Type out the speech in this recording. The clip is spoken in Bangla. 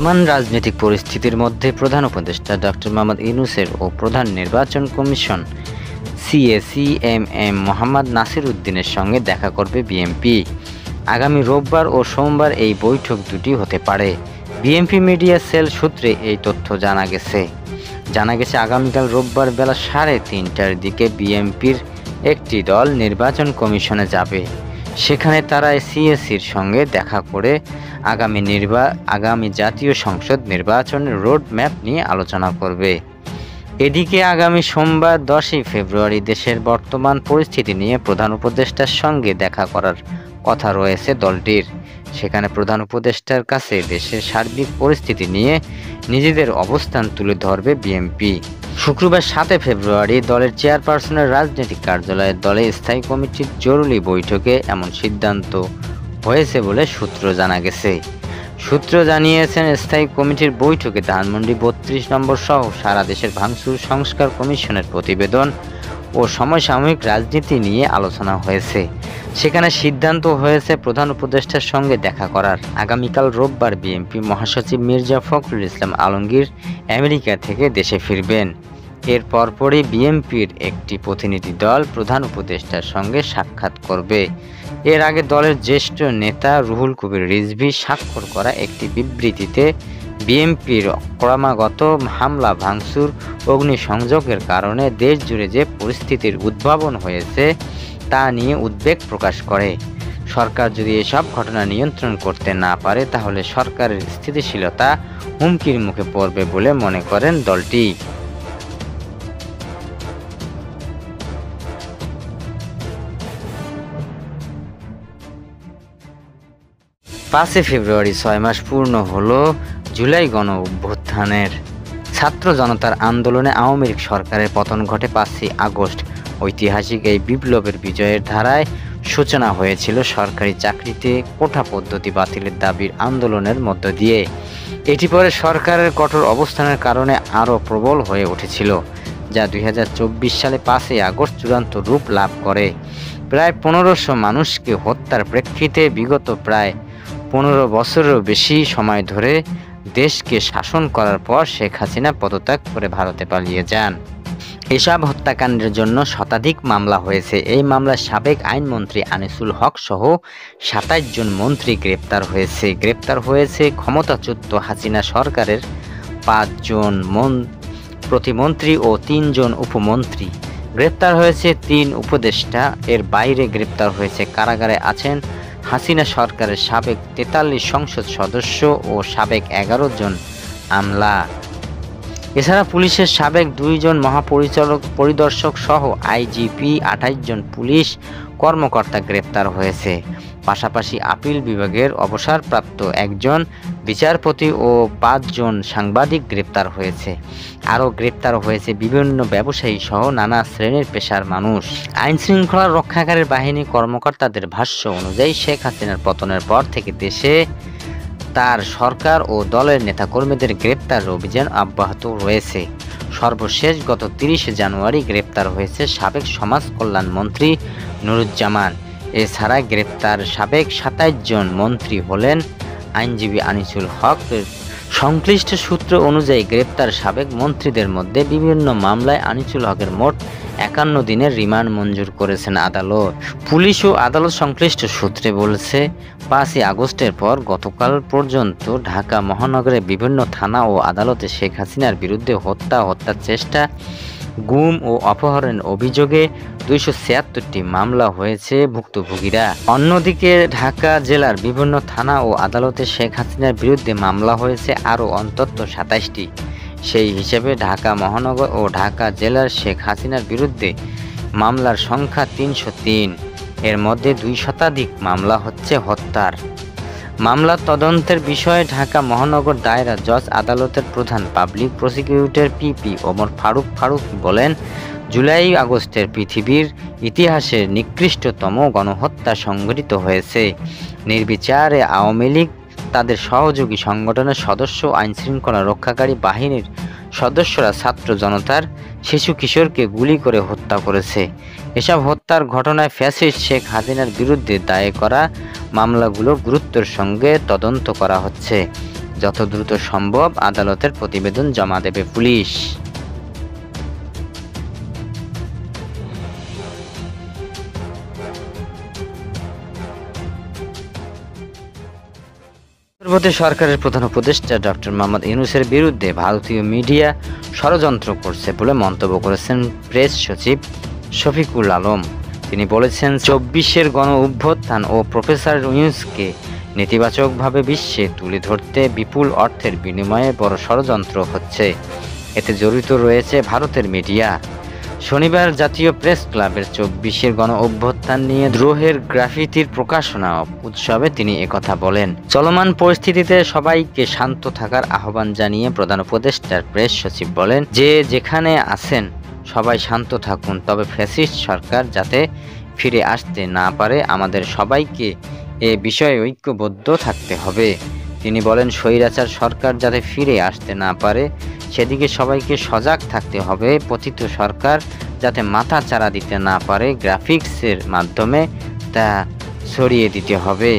বর্তমান রাজনৈতিক পরিস্থিতির মধ্যে প্রধান উপদেষ্টা ডক্টর মোহাম্মদ ইউনূসের ও প্রধান নির্বাচন কমিশন সিএসি মোহাম্মদ নাসির উদ্দিনের সঙ্গে দেখা করবে বিএনপি। আগামী রোববার ও সোমবার এই বৈঠক দুটি হতে পারে। বিএনপি মিডিয়া সেল সূত্রে এই তথ্য জানা গেছে। আগামীকাল রোববার বেলা 3:30টার দিকে বিএনপির একটি দল নির্বাচন কমিশনে যাবে। সেখানে তারা সিএসির সঙ্গে দেখা করে আগামী জাতীয় সংসদ নির্বাচনের রোড ম্যাপ নিয়ে আলোচনা করবে। এদিকে আগামী সোমবার 10 ফেব্রুয়ারি দেশের বর্তমান পরিস্থিতি নিয়ে প্রধান উপদেষ্টার সঙ্গে দেখা করার কথা রয়েছে দলটির। সেখানে প্রধান উপদেষ্টার কাছে দেশের সার্বিক পরিস্থিতি নিয়ে নিজেদের অবস্থান তুলে ধরবে বিএনপি। শুক্রবার 7 ফেব্রুয়ারি দলের চেয়ারপারসনের রাজনৈতিক কার্যালয়ে দলের স্থায়ী কমিটির জরুরি বৈঠকে এমন সিদ্ধান্ত হয়েছে বলে সূত্র জানিয়েছেন। স্থায়ী কমিটির বৈঠকে ধানমন্ডি 32 নম্বর সহ সারা দেশের ভাঙচুর সংস্কার কমিশনের প্রতিবেদন ও সমসাময়িক রাজনীতি নিয়ে আলোচনা হয়েছে। সেখানে সিদ্ধান্ত হয়েছে প্রধান উপদেষ্টার সঙ্গে দেখা করার। আগামীকাল রোববার বিএনপি মহাসচিব মির্জা ফখরুল ইসলাম আলমগীর আমেরিকা থেকে দেশে ফিরবেন। এর পরপরই বিএনপির একটি প্রতিনিধি দল প্রধান উপদেষ্টার সঙ্গে সাক্ষাৎ করবে। এর আগে দলের জ্যেষ্ঠ নেতা রুহুল কবির রিজভী স্বাক্ষর করা একটি বিবৃতিতে বিএনপির ক্রমাগত হামলা, ভাঙচুর, অগ্নিসংযোগের কারণে দেশ জুড়ে যে পরিস্থিতির উদ্ভাবন হয়েছে তা নিয়ে উদ্বেগ প্রকাশ করে। সরকার যদি এসব ঘটনা নিয়ন্ত্রণ করতে না পারে তাহলে সরকারের স্থিতিশীলতা হুমকির মুখে পড়বে বলে মনে করেন দলটি। 5 ফেব্রুয়ারি 6 মাস পূর্ণ হলো জুলাই গণ অভ্যুত্থানের। ছাত্র জনতার আন্দোলনে আওয়ামী লীগ সরকারের পতন ঘটে 5 আগস্ট। ঐতিহাসিক এই বিপ্লবের বিজয়ের ধারায় সূচনা হয়েছিল সরকারি চাকরিতে কোটা পদ্ধতি বাতিলের দাবির আন্দোলনের মধ্য দিয়ে। এটি পরে সরকারের কঠোর অবস্থানের কারণে আরও প্রবল হয়ে উঠেছিল, যা 2024 সালে 5 আগস্ট চূড়ান্ত রূপ লাভ করে। প্রায় 1500 মানুষকে হত্যার প্রেক্ষিতে বিগত প্রায় 15 বছরেরও বেশি সময় ধরে দেশকে শাসন করার পর শেখ হাসিনা পদত্যাগ করে ভারতে পালিয়ে যান। এসব হত্যাকাণ্ডের জন্য শতাধিক মামলা হয়েছে। এই মামলায় সাবেক আইনমন্ত্রী আনিসুল হক সহ 27 জন মন্ত্রী গ্রেপ্তার হয়েছে ক্ষমতাচ্যুত হাসিনা সরকারের 5 জন প্রতিমন্ত্রী ও 3 জন উপমন্ত্রী। গ্রেপ্তার হয়েছে 3 উপদেষ্টা। এর বাইরে গ্রেপ্তার হয়েছে কারাগারে আছেন হাসিনা সরকারের সাবেক 43 সংসদ সদস্য ও সাবেক 11 জন আমলা। এছাড়া পুলিশের সাবেক 2 জন পরিদর্শক সহ আইজিপি 28 জন পুলিশ কর্মকর্তা গ্রেপ্তার হয়েছে। পাশাপাশি আপিল বিভাগের অবসরপ্রাপ্ত 1 জন বিচারপতি ও 5 জন সাংবাদিক গ্রেপ্তার হয়েছে। আরও গ্রেপ্তার হয়েছে বিভিন্ন ব্যবসায়ী সহ নানা শ্রেণীর পেশার মানুষ। আইন শৃঙ্খলা রক্ষাকারী বাহিনী কর্মকর্তাদের ভাষ্য অনুযায়ী শেখ হাসিনার পতনের পর থেকে দেশে তার সরকার ও দলের নেতাকর্মীদের গ্রেপ্তার অভিযান অব্যাহত রয়েছে। সর্বশেষ গত 30 জানুয়ারি গ্রেপ্তার হয়েছে সাবেক সমাজ কল্যাণ মন্ত্রী নুরুজ্জামান। এছাড়া গ্রেপ্তার সাবেক 27 জন মন্ত্রী হলেন আইনজীবী আনিসুল হক। সংশ্লিষ্ট সূত্র অনুযায়ী গ্রেপ্তার সাবেক মন্ত্রীদের মধ্যে বিভিন্ন মামলায় আনিসুল হকের মোট 51 দিনের রিমান্ড মঞ্জুর করেছেন আদালত। পুলিশ ও আদালত সংশ্লিষ্ট সূত্রে বলছে, 5 আগস্টের পর গতকাল পর্যন্ত ঢাকা মহানগরের বিভিন্ন থানা ও আদালতে শেখ হাসিনার বিরুদ্ধে হত্যার চেষ্টা, গুম ও অপহরণের অভিযোগে 276টি মামলা হয়েছে ভুক্তভোগীরা। অন্যদিকে ঢাকা জেলার বিভিন্ন থানা ও আদালতে শেখ হাসিনার বিরুদ্ধে মামলা হয়েছে আরও অন্তত 27টি। সেই হিসেবে ঢাকা মহানগর ও ঢাকা জেলার শেখ হাসিনার বিরুদ্ধে মামলার সংখ্যা 303। এর মধ্যে 2 শতাধিক মামলা হচ্ছে হত্যার। মামলার তদন্তের বিষয়ে ঢাকা মহানগর দায়রা জজ আদালতের প্রধান public prosecutor PP Omar Faruk বলেন, জুলাই আগস্টের পৃথিবীর ইতিহাসের নিকৃষ্টতম গণহত্যা সংঘটিত হয়েছে। নির্বিচারে আওয়ামী লীগ, তাদের সহযোগী সংগঠনের সদস্য, আইনশৃঙ্খলা রক্ষাকারী বাহিনীর সদস্যরা ছাত্র জনতার শিশু কিশোরকে গুলি করে হত্যা করেছে। এসব হত্যার ঘটনায় ফ্যাসিস্ট শেখ হাসিনার বিরুদ্ধে দায়ের করা মামলাগুলো গুরুত্বের সঙ্গে তদন্ত করা হচ্ছে। যত দ্রুত সম্ভব আদালতের প্রতিবেদন জমা দেবে পুলিশ। অন্তর্বর্তী সরকারের প্রধান উপদেষ্টা ডক্টর মোহাম্মদ ইউনূসের বিরুদ্ধে ভারতীয় মিডিয়া ষড়যন্ত্র করছে বলে মন্তব্য করেছেন প্রেস সচিব শফিকুল আলম। তিনি বলেছেন, ২৪-এর গণ অভ্যুত্থান ও প্রফেসর ইউনূসকে নেতিবাচকভাবে বিশ্বে তুলে ধরতে বিপুল অর্থের বিনিময়ে বড় ষড়যন্ত্র হচ্ছে। এতে জড়িত রয়েছে ভারতের মিডিয়া। শনিবার জাতীয় প্রেস ক্লাবের ২৪-এর গণ অভ্যুত্থান নিয়ে দ্রোহের গ্রাফিতির প্রকাশনা উৎসবে তিনি একথা বলেন। চলমান পরিস্থিতিতে সবাইকে শান্ত থাকার আহ্বান জানিয়ে প্রধান উপদেষ্টার প্রেস সচিব বলেন যে, যেখানে আছেন সবাই শান্ত থাকুন, তবে ফ্যাসিস্ট সরকার যাতে ফিরে আসতে না পারে আমাদের সবাইকে এ বিষয়ে ঐক্যবদ্ধ থাকতে হবে। তিনি বলেন, স্বৈরাচার সরকার যাতে ফিরে আসতে না পারে সেদিকে সবাইকে সজাগ থাকতে হবে। পতিত সরকার যাতে মাথা চাড়া দিতে না পারে গ্রাফিক্সের মাধ্যমে তা ছড়িয়ে দিতে হবে।